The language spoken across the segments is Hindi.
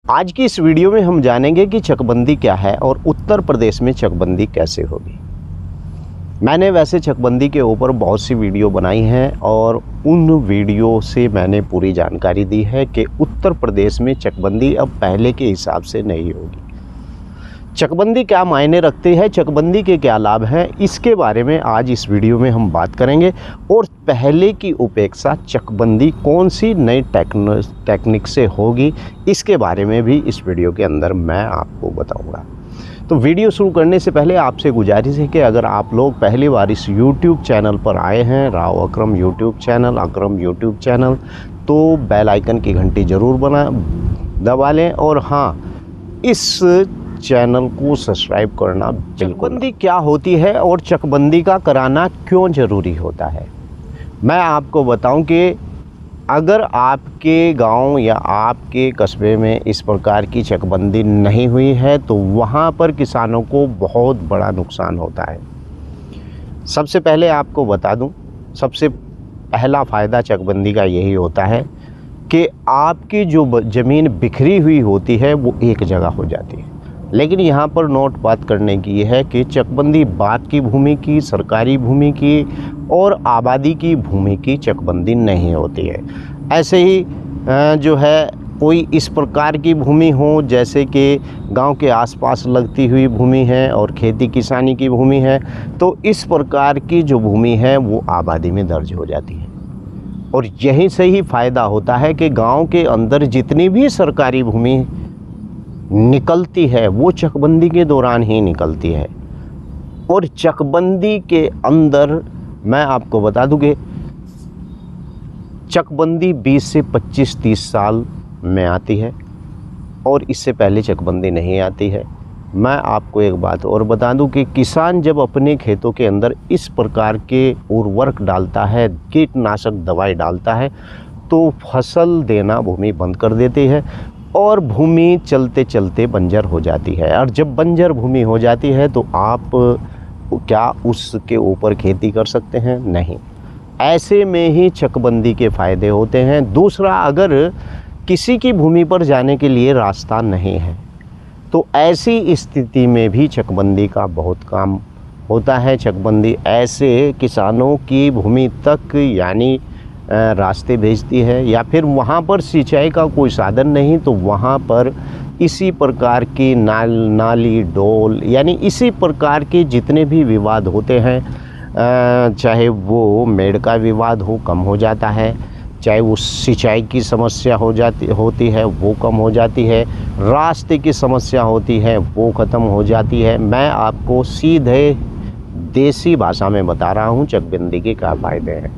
आज की इस वीडियो में हम जानेंगे कि चकबंदी क्या है और उत्तर प्रदेश में चकबंदी कैसे होगी। मैंने वैसे चकबंदी के ऊपर बहुत सी वीडियो बनाई हैं और उन वीडियो से मैंने पूरी जानकारी दी है कि उत्तर प्रदेश में चकबंदी अब पहले के हिसाब से नहीं होगी। चकबंदी क्या मायने रखती है, चकबंदी के क्या लाभ हैं, इसके बारे में आज इस वीडियो में हम बात करेंगे। और पहले की उपेक्षा चकबंदी कौन सी नई टेक्निक से होगी, इसके बारे में भी इस वीडियो के अंदर मैं आपको बताऊंगा। तो वीडियो शुरू करने से पहले आपसे गुजारिश है कि अगर आप लोग पहली बार इस YouTube चैनल पर आए हैं, राव अकरम YouTube चैनल, तो बेल आइकन की घंटी ज़रूर दबा लें और हाँ, इस चैनल को सब्सक्राइब करना बिल्कुल। चकबंदी क्या होती है और चकबंदी का कराना क्यों ज़रूरी होता है, मैं आपको बताऊं कि अगर आपके गांव या आपके कस्बे में इस प्रकार की चकबंदी नहीं हुई है तो वहां पर किसानों को बहुत बड़ा नुकसान होता है। सबसे पहले आपको बता दूं, सबसे पहला फ़ायदा चकबंदी का यही होता है कि आपकी जो ज़मीन बिखरी हुई होती है वो एक जगह हो जाती है। लेकिन यहाँ पर नोट बात करने की ये है कि चकबंदी बाग की भूमि की, सरकारी भूमि की और आबादी की भूमि की चकबंदी नहीं होती है। ऐसे ही जो है कोई इस प्रकार की भूमि हो जैसे कि गांव के आसपास लगती हुई भूमि है और खेती किसानी की भूमि है, तो इस प्रकार की जो भूमि है वो आबादी में दर्ज हो जाती है। और यहीं से ही फ़ायदा होता है कि गाँव के अंदर जितनी भी सरकारी भूमि निकलती है वो चकबंदी के दौरान ही निकलती है। और चकबंदी के अंदर मैं आपको बता दूं कि चकबंदी 20 से 25-30 साल में आती है और इससे पहले चकबंदी नहीं आती है। मैं आपको एक बात और बता दूं कि किसान जब अपने खेतों के अंदर इस प्रकार के उर्वरक डालता है, कीटनाशक दवाई डालता है, तो फसल देना भूमि बंद कर देती है और भूमि चलते चलते बंजर हो जाती है। और जब बंजर भूमि हो जाती है तो आप क्या उसके ऊपर खेती कर सकते हैं? नहीं। ऐसे में ही चकबंदी के फ़ायदे होते हैं। दूसरा, अगर किसी की भूमि पर जाने के लिए रास्ता नहीं है तो ऐसी स्थिति में भी चकबंदी का बहुत काम होता है। चकबंदी ऐसे किसानों की भूमि तक यानी रास्ते भेजती है, या फिर वहाँ पर सिंचाई का कोई साधन नहीं तो वहाँ पर इसी प्रकार की नाली डोल यानी इसी प्रकार के जितने भी विवाद होते हैं, चाहे वो मेड़ का विवाद हो कम हो जाता है, चाहे वो सिंचाई की समस्या होती है वो कम हो जाती है, रास्ते की समस्या होती है वो ख़त्म हो जाती है। मैं आपको सीधे देसी भाषा में बता रहा हूँ चकबंदी के क्या फ़ायदे हैं।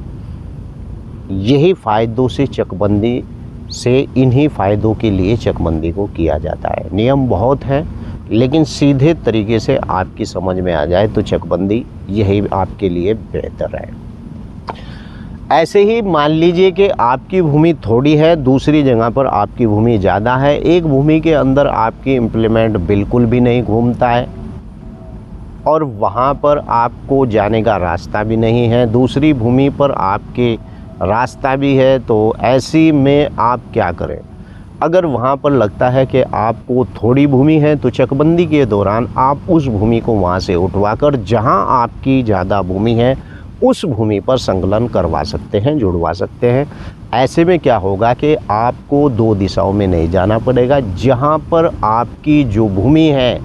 यही फ़ायदों से चकबंदी से इन्हीं फ़ायदों के लिए चकबंदी को किया जाता है। नियम बहुत हैं लेकिन सीधे तरीके से आपकी समझ में आ जाए तो चकबंदी यही आपके लिए बेहतर है। ऐसे ही मान लीजिए कि आपकी भूमि थोड़ी है, दूसरी जगह पर आपकी भूमि ज़्यादा है, एक भूमि के अंदर आपकी इम्प्लीमेंट बिल्कुल भी नहीं घूमता है और वहाँ पर आपको जाने का रास्ता भी नहीं है, दूसरी भूमि पर आपके रास्ता भी है, तो ऐसी में आप क्या करें? अगर वहाँ पर लगता है कि आपको थोड़ी भूमि है तो चकबंदी के दौरान आप उस भूमि को वहाँ से उठवाकर जहाँ आपकी ज़्यादा भूमि है उस भूमि पर संकलन करवा सकते हैं, जुड़वा सकते हैं। ऐसे में क्या होगा कि आपको दो दिशाओं में नहीं जाना पड़ेगा। जहाँ पर आपकी जो भूमि है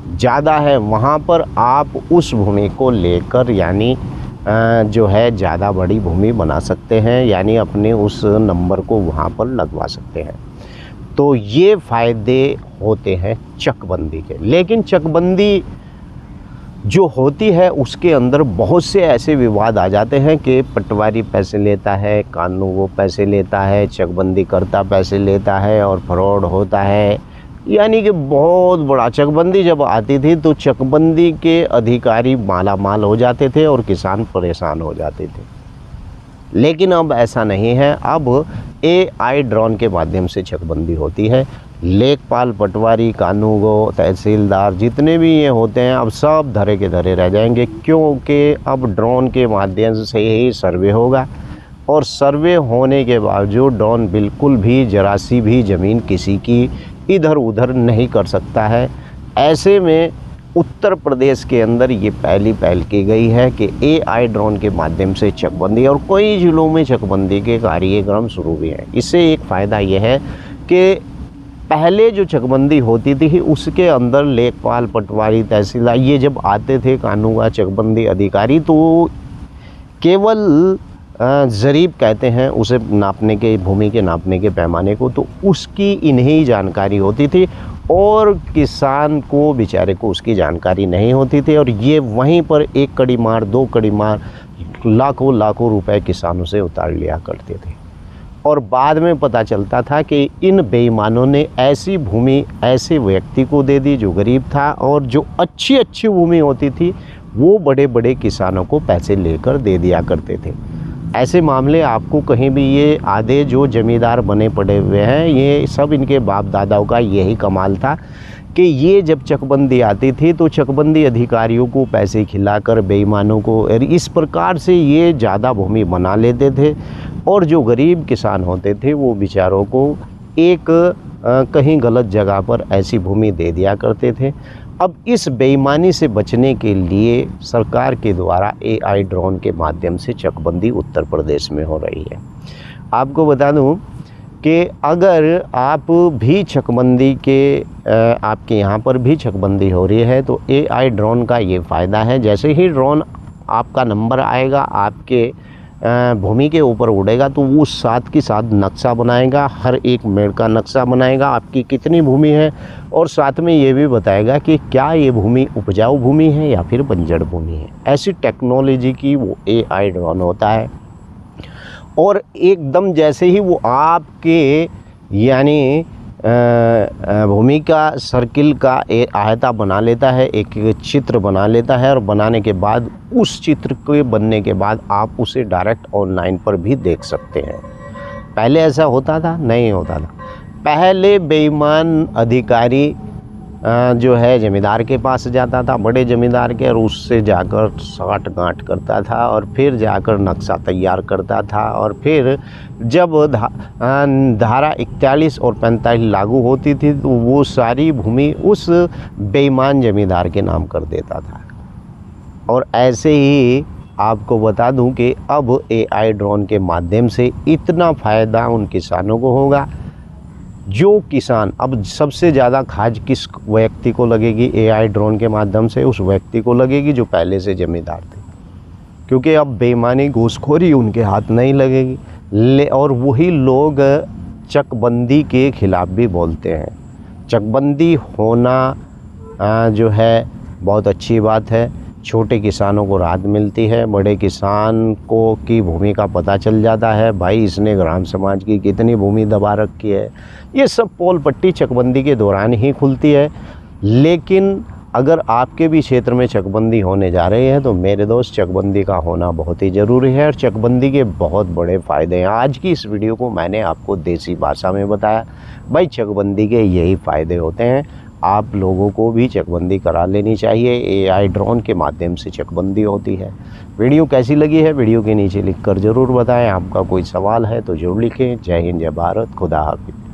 ज़्यादा है वहाँ पर आप उस भूमि को लेकर यानी जो है ज़्यादा बड़ी भूमि बना सकते हैं, यानी अपने उस नंबर को वहाँ पर लगवा सकते हैं। तो ये फ़ायदे होते हैं चकबंदी के। लेकिन चकबंदी जो होती है उसके अंदर बहुत से ऐसे विवाद आ जाते हैं कि पटवारी पैसे लेता है, कानून वो पैसे लेता है, चकबंदी करता पैसे लेता है और फ्रॉड होता है। यानी कि बहुत बड़ा, चकबंदी जब आती थी तो चकबंदी के अधिकारी माला माल हो जाते थे और किसान परेशान हो जाते थे। लेकिन अब ऐसा नहीं है। अब AI ड्रोन के माध्यम से चकबंदी होती है। लेखपाल, पटवारी, कानूगो, तहसीलदार जितने भी ये होते हैं अब सब धरे के धरे रह जाएंगे, क्योंकि अब ड्रोन के माध्यम से ही सर्वे होगा और सर्वे होने के बावजूद ड्रोन बिल्कुल भी जरा सी भी ज़मीन किसी की इधर उधर नहीं कर सकता है। ऐसे में उत्तर प्रदेश के अंदर ये पहली पहल की गई है कि AI ड्रोन के माध्यम से चकबंदी, और कई ज़िलों में चकबंदी के कार्यक्रम शुरू भी हैं। इससे एक फ़ायदा ये है कि पहले जो चकबंदी होती थी उसके अंदर लेखपाल, पटवारी, तहसीलदार ये जब आते थे कानून चकबंदी अधिकारी, तो केवल ज़रीब कहते हैं उसे नापने के, भूमि के नापने के पैमाने को, तो उसकी इन्हीं जानकारी होती थी और किसान को बेचारे को उसकी जानकारी नहीं होती थी। और ये वहीं पर एक कड़ी मार, दो कड़ी मार, लाखों लाखों रुपए किसानों से उतार लिया करते थे। और बाद में पता चलता था कि इन बेईमानों ने ऐसी भूमि ऐसे व्यक्ति को दे दी जो गरीब था, और जो अच्छी अच्छी भूमि होती थी वो बड़े बड़े किसानों को पैसे लेकर दे दिया करते थे। ऐसे मामले आपको कहीं भी, ये आधे जो ज़मींदार बने पड़े हुए हैं ये सब इनके बाप दादाओं का यही कमाल था कि ये जब चकबंदी आती थी तो चकबंदी अधिकारियों को पैसे खिलाकर बेईमानों को इस प्रकार से ये ज़्यादा भूमि बना लेते थे, और जो गरीब किसान होते थे वो बेचारों को एक कहीं गलत जगह पर ऐसी भूमि दे दिया करते थे। अब इस बेईमानी से बचने के लिए सरकार के द्वारा AI ड्रोन के माध्यम से चकबंदी उत्तर प्रदेश में हो रही है। आपको बता दूं कि अगर आप भी चकबंदी के आपके यहाँ पर भी चकबंदी हो रही है तो AI ड्रोन का ये फ़ायदा है, जैसे ही ड्रोन आपका नंबर आएगा आपके भूमि के ऊपर उड़ेगा तो वो साथ के साथ नक्शा बनाएगा, हर एक मेड़ का नक्शा बनाएगा, आपकी कितनी भूमि है, और साथ में ये भी बताएगा कि क्या ये भूमि उपजाऊ भूमि है या फिर बंजर भूमि है। ऐसी टेक्नोलॉजी की वो AI ड्रोन होता है। और एकदम जैसे ही वो आपके यानी भूमि का सर्किल का एक आयता बना लेता है, एक चित्र बना लेता है, और बनाने के बाद उस चित्र के बनने के बाद आप उसे डायरेक्ट ऑनलाइन पर भी देख सकते हैं। पहले ऐसा होता था? नहीं होता था। पहले बेईमान अधिकारी जो है ज़मींदार के पास जाता था, बड़े ज़मींदार के, और उससे जाकर साठ गांठ करता था और फिर जाकर नक्शा तैयार करता था, और फिर जब धारा 41 और 45 लागू होती थी तो वो सारी भूमि उस बेईमान ज़मींदार के नाम कर देता था। और ऐसे ही आपको बता दूं कि अब AI ड्रोन के माध्यम से इतना फ़ायदा उन किसानों को होगा। जो किसान, अब सबसे ज़्यादा खाद किस व्यक्ति को लगेगी AI ड्रोन के माध्यम से? उस व्यक्ति को लगेगी जो पहले से ज़मींदार थे, क्योंकि अब बेईमानी घूसखोरी उनके हाथ नहीं लगेगी। और वही लोग चकबंदी के ख़िलाफ़ भी बोलते हैं। चकबंदी होना जो है बहुत अच्छी बात है, छोटे किसानों को राहत मिलती है, बड़े किसान को की भूमि का पता चल जाता है, भाई इसने ग्राम समाज की कितनी भूमि दबा रखी है। ये सब पोल पट्टी चकबंदी के दौरान ही खुलती है। लेकिन अगर आपके भी क्षेत्र में चकबंदी होने जा रही है तो मेरे दोस्त चकबंदी का होना बहुत ही ज़रूरी है, और चकबंदी के बहुत बड़े फ़ायदे हैं। आज की इस वीडियो को मैंने आपको देसी भाषा में बताया। भाई चकबंदी के यही फ़ायदे होते हैं, आप लोगों को भी चकबंदी करा लेनी चाहिए। AI ड्रोन के माध्यम से चकबंदी होती है। वीडियो कैसी लगी है वीडियो के नीचे लिखकर ज़रूर बताएं। आपका कोई सवाल है तो ज़रूर लिखें। जय हिंद, जय भारत, खुदा हाफिज़।